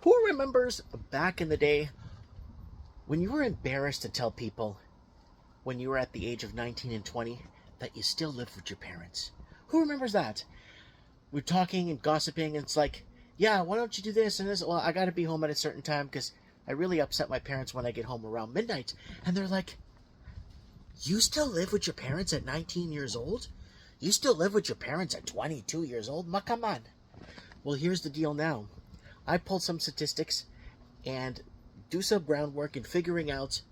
Who remembers back in the day when you were embarrassed to tell people when you were at the age of 19 and 20 that you still lived with your parents? Who remembers that? We're talking and gossiping, and it's like, yeah, why don't you do this and this? Well, I got to be home at a certain time because I really upset my parents when I get home around midnight. And they're like, you still live with your parents at 19 years old? You still live with your parents at 22 years old? Ma, come on. Well, here's the deal now. I pulled some statistics and do some groundwork in figuring out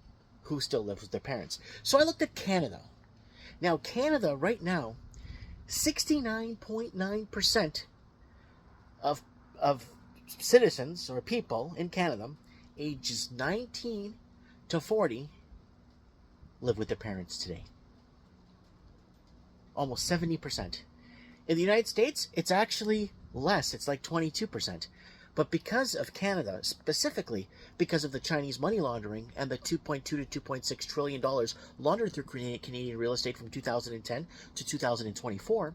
who still lives with their parents. So I looked at Canada. Now, Canada right now, 69.9% of citizens or people in Canada ages 19 to 40 live with their parents today. Almost 70%. In the United States, it's actually less. It's like 22%. But because of Canada, specifically because of the Chinese money laundering and the $2.2 to $2.6 trillion laundered through Canadian real estate from 2010 to 2024,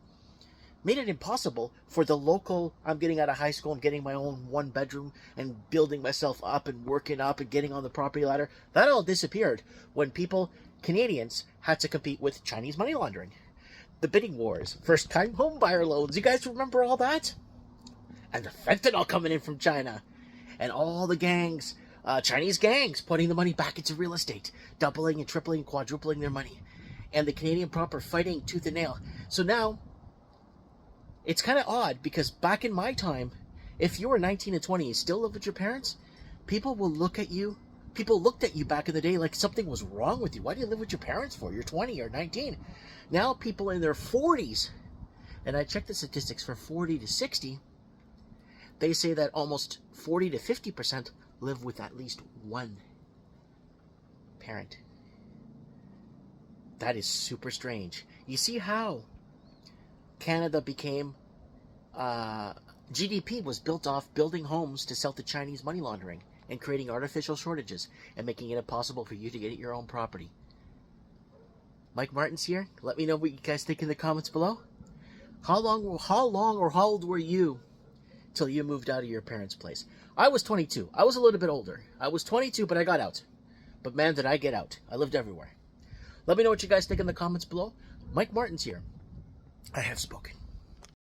made it impossible for the local, I'm getting out of high school, I'm getting my own one bedroom and building myself up and working up and getting on the property ladder. That all disappeared when Canadians, had to compete with Chinese money laundering. The bidding wars, first-time home buyer loans. You guys remember all that? And the fentanyl coming in from China. And all the gangs, Chinese gangs, putting the money back into real estate. Doubling and tripling, quadrupling their money. And the Canadian proper fighting tooth and nail. So now, it's kind of odd because back in my time, if you were 19 and 20 and still live with your parents, people will look at you. People looked at you back in the day like something was wrong with you. Why do you live with your parents for? You're 20 or 19. Now people in their 40s, and I checked the statistics for 40 to 60, they say that almost 40 to 50% live with at least one parent. That is super strange. You see how Canada became, GDP was built off building homes to sell to Chinese money laundering and creating artificial shortages and making it impossible for you to get your own property. Mike Martin's here. Let me know what you guys think in the comments below. How long or how old were you till you moved out of your parents' place? I was 22. I was a little bit older. I was 22, but I got out. But man, did I get out. I lived everywhere. Let me know what you guys think in the comments below. Mike Martin's here. I have spoken.